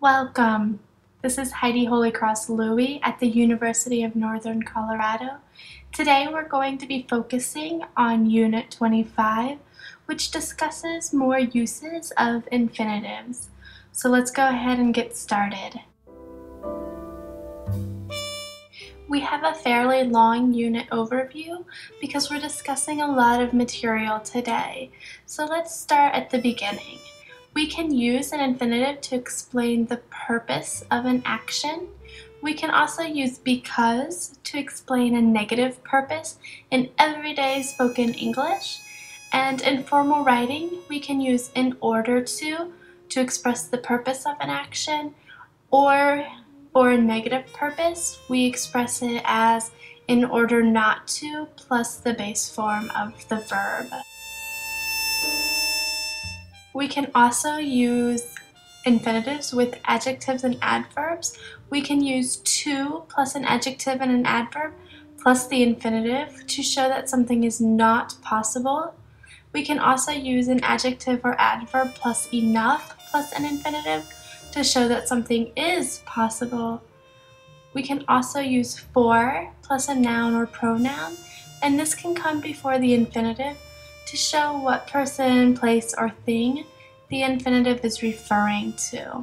Welcome. This is Heidi Holycross-Lui at the University of Northern Colorado. Today we're going to be focusing on Unit 25, which discusses more uses of infinitives. So let's go ahead and get started. We have a fairly long unit overview because we're discussing a lot of material today. So let's start at the beginning. We can use an infinitive to explain the purpose of an action. We can also use because to explain a negative purpose in everyday spoken English. And in formal writing, we can use in order to express the purpose of an action, or for a negative purpose, we express it as in order not to plus the base form of the verb. We can also use infinitives with adjectives and adverbs. We can use to plus an adjective and an adverb plus the infinitive to show that something is not possible. We can also use an adjective or adverb plus enough plus an infinitive to show that something is possible. We can also use for plus a noun or pronoun, and this can come before the infinitive to show what person, place, or thing the infinitive is referring to.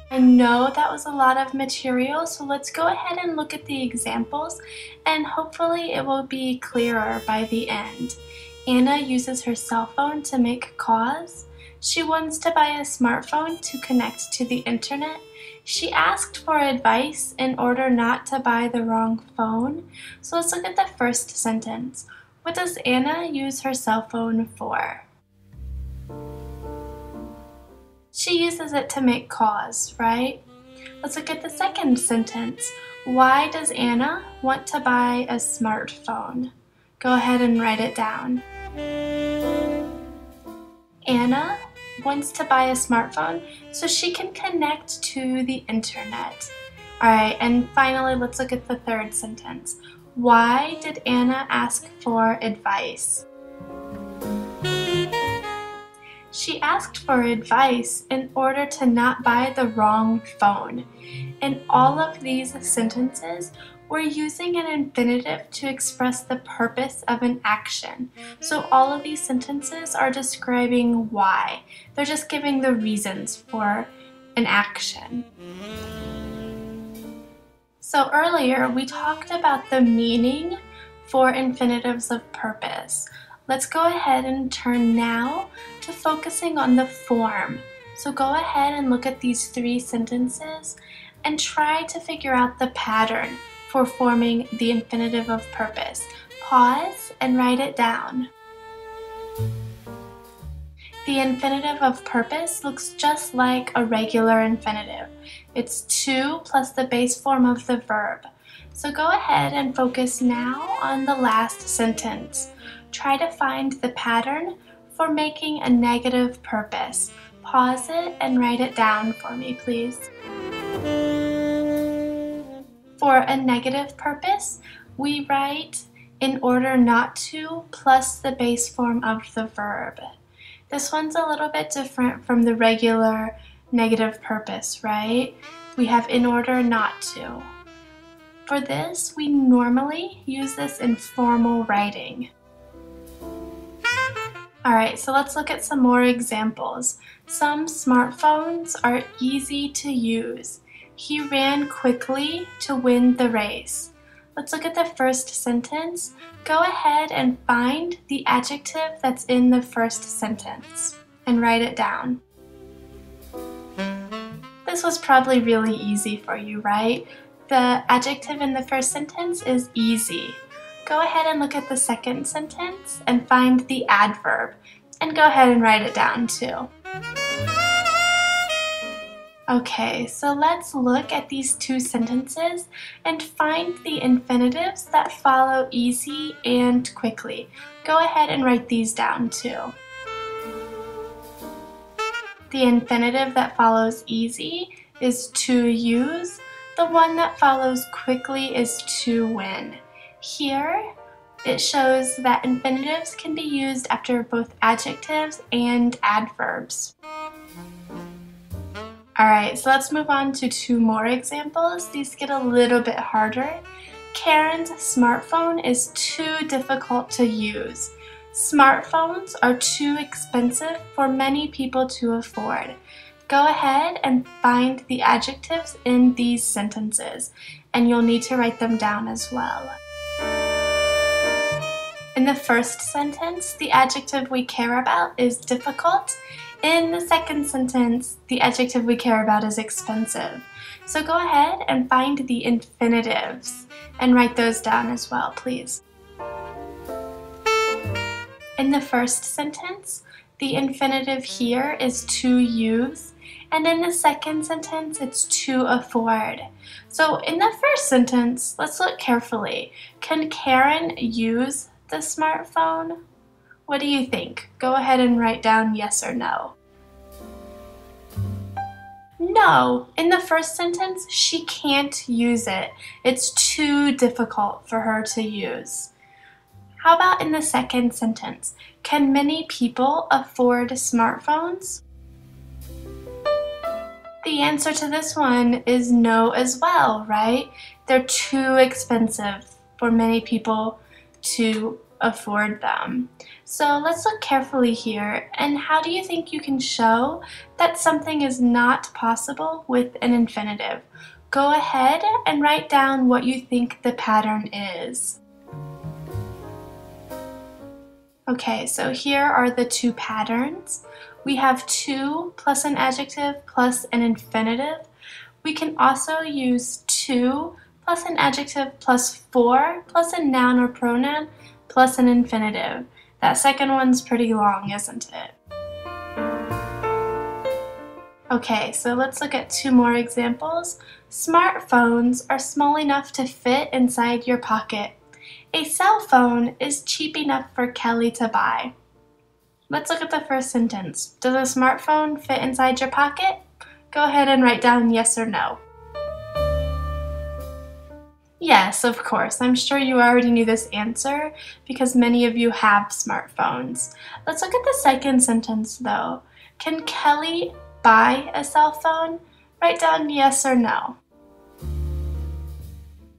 I know that was a lot of material, so let's go ahead and look at the examples, and hopefully it will be clearer by the end. Anna uses her cell phone to make calls. She wants to buy a smartphone to connect to the internet. She asked for advice in order not to buy the wrong phone. So let's look at the first sentence. What does Anna use her cell phone for? She uses it to make calls, right? Let's look at the second sentence. Why does Anna want to buy a smartphone? Go ahead and write it down. Anna wants to buy a smartphone so she can connect to the internet. Alright, and finally let's look at the third sentence. Why did Anna ask for advice? She asked for advice in order to not buy the wrong phone. In all of these sentences, we're using an infinitive to express the purpose of an action. So all of these sentences are describing why. They're just giving the reasons for an action. So earlier we talked about the meaning for infinitives of purpose. Let's go ahead and turn now to focusing on the form. So go ahead and look at these three sentences and try to figure out the pattern for forming the infinitive of purpose. Pause and write it down. The infinitive of purpose looks just like a regular infinitive. It's to plus the base form of the verb. So go ahead and focus now on the last sentence. Try to find the pattern for making a negative purpose. Pause it and write it down for me, please. For a negative purpose, we write in order not to plus the base form of the verb. This one's a little bit different from the regular negative purpose, right? We have in order not to. For this, we normally use this in formal writing. Alright, so let's look at some more examples. Some smartphones are easy to use. He ran quickly to win the race. Let's look at the first sentence. Go ahead and find the adjective that's in the first sentence and write it down. This was probably really easy for you, right? The adjective in the first sentence is easy. Go ahead and look at the second sentence and find the adverb, and go ahead and write it down too. Okay, so let's look at these two sentences and find the infinitives that follow easy and quickly. Go ahead and write these down too. The infinitive that follows easy is to use. The one that follows quickly is to win. Here, it shows that infinitives can be used after both adjectives and adverbs. Alright, so let's move on to two more examples. These get a little bit harder. Karen's smartphone is too difficult to use. Smartphones are too expensive for many people to afford. Go ahead and find the adjectives in these sentences, and you'll need to write them down as well. In the first sentence, the adjective we care about is difficult. In the second sentence, the adjective we care about is expensive. So go ahead and find the infinitives and write those down as well, please. In the first sentence, the infinitive here is to use, and in the second sentence, it's to afford. So in the first sentence, let's look carefully. Can Karen use the smartphone? What do you think? Go ahead and write down yes or no. No, in the first sentence, she can't use it. It's too difficult for her to use. How about in the second sentence? Can many people afford smartphones? The answer to this one is no as well, right? They're too expensive for many people to afford them. So let's look carefully here, and how do you think you can show that something is not possible with an infinitive? Go ahead and write down what you think the pattern is. Okay, so here are the two patterns. We have to plus an adjective plus an infinitive. We can also use to plus an adjective plus for plus a noun or pronoun plus an infinitive. That second one's pretty long, isn't it? Okay, so let's look at two more examples. Smartphones are small enough to fit inside your pocket. A cell phone is cheap enough for Kelly to buy. Let's look at the first sentence. Does a smartphone fit inside your pocket? Go ahead and write down yes or no. Yes, of course. I'm sure you already knew this answer because many of you have smartphones. Let's look at the second sentence though. Can Kelly buy a cell phone? Write down yes or no.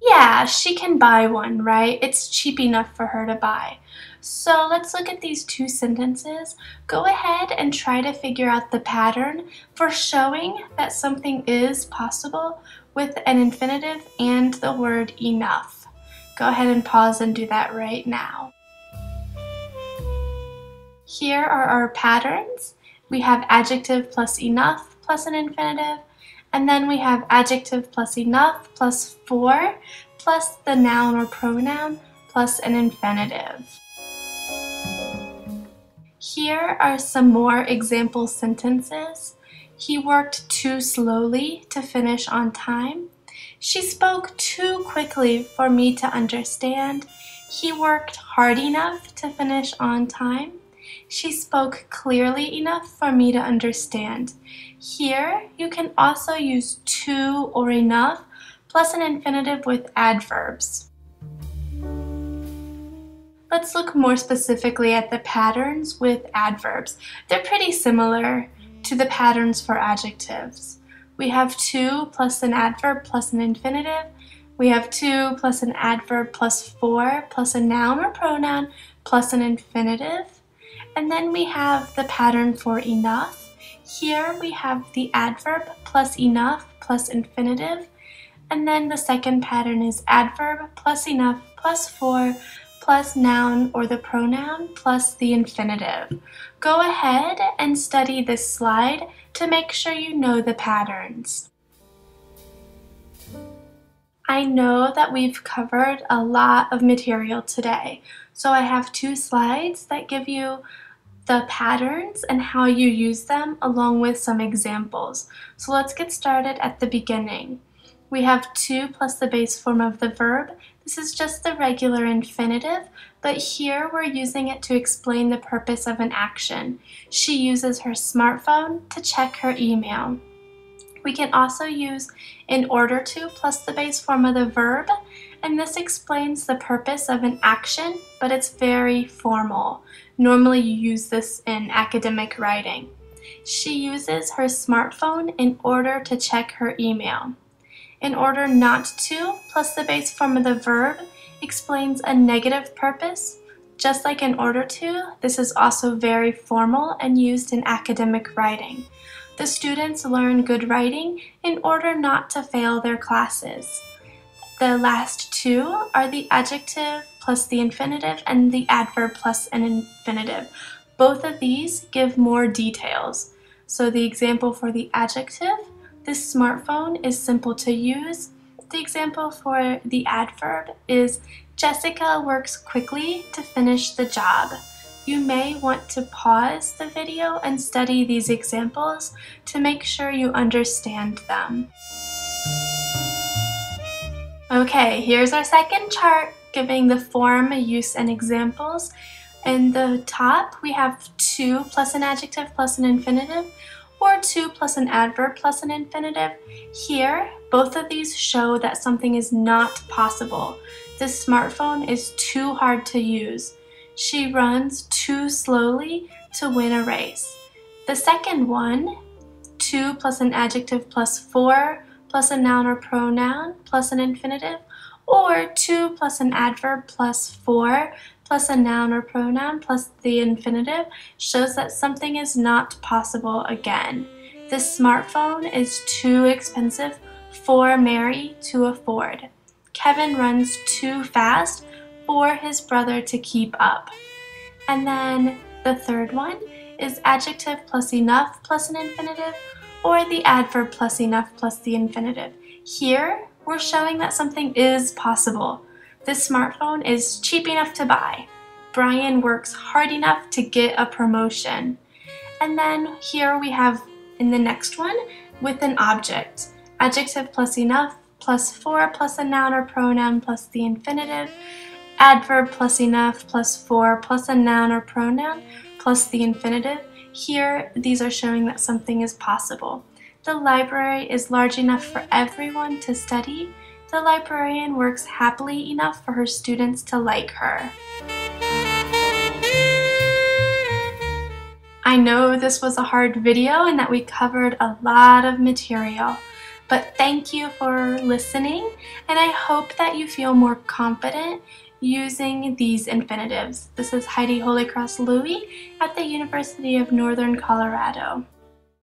Yeah, she can buy one, right? It's cheap enough for her to buy. So let's look at these two sentences. Go ahead and try to figure out the pattern for showing that something is possible with an infinitive and the word enough. Go ahead and pause and do that right now. Here are our patterns. We have adjective plus enough plus an infinitive, and then we have adjective plus enough plus for plus the noun or pronoun plus an infinitive. Here are some more example sentences. He worked too slowly to finish on time. She spoke too quickly for me to understand. He worked hard enough to finish on time. She spoke clearly enough for me to understand. Here, you can also use to or enough plus an infinitive with adverbs. Let's look more specifically at the patterns with adverbs. They're pretty similar to the patterns for adjectives. We have to plus an adverb plus an infinitive. We have to plus an adverb plus for plus a noun or pronoun plus an infinitive. And then we have the pattern for enough. Here we have the adverb plus enough plus infinitive. And then the second pattern is adverb plus enough plus for plus noun or the pronoun plus the infinitive. Go ahead and study this slide to make sure you know the patterns. I know that we've covered a lot of material today, so I have two slides that give you the patterns and how you use them along with some examples. So let's get started at the beginning. We have to plus the base form of the verb. This is just the regular infinitive, but here we're using it to explain the purpose of an action. She uses her smartphone to check her email. We can also use in order to plus the base form of the verb, and this explains the purpose of an action, but it's very formal. Normally you use this in academic writing. She uses her smartphone in order to check her email. In order not to, plus the base form of the verb, explains a negative purpose. Just like in order to, this is also very formal and used in academic writing. The students learn good writing in order not to fail their classes. The last two are the adjective plus the infinitive and the adverb plus an infinitive. Both of these give more details. So the example for the adjective, this smartphone is simple to use. The example for the adverb is Jessica works quickly to finish the job. You may want to pause the video and study these examples to make sure you understand them. Okay, here's our second chart giving the form, use, and examples. In the top, we have to plus an adjective plus an infinitive, or to plus an adverb plus an infinitive. Here, both of these show that something is not possible. This smartphone is too hard to use. She runs too slowly to win a race. The second one, to plus an adjective plus for plus a noun or pronoun plus an infinitive, or to plus an adverb plus for plus a noun or pronoun plus the infinitive, shows that something is not possible again. This smartphone is too expensive for Mary to afford. Kevin runs too fast for his brother to keep up. And then the third one is adjective plus enough plus an infinitive, or the adverb plus enough plus the infinitive. Here, we're showing that something is possible. This smartphone is cheap enough to buy. Brian works hard enough to get a promotion. And then here we have in the next one with an object. Adjective plus enough plus for plus a noun or pronoun plus the infinitive. Adverb plus enough plus for plus a noun or pronoun plus the infinitive. Here, these are showing that something is possible. The library is large enough for everyone to study. The librarian works happily enough for her students to like her. I know this was a hard video and that we covered a lot of material, but thank you for listening, and I hope that you feel more confident using these infinitives. This is Heidi Holycross-Lui at the University of Northern Colorado.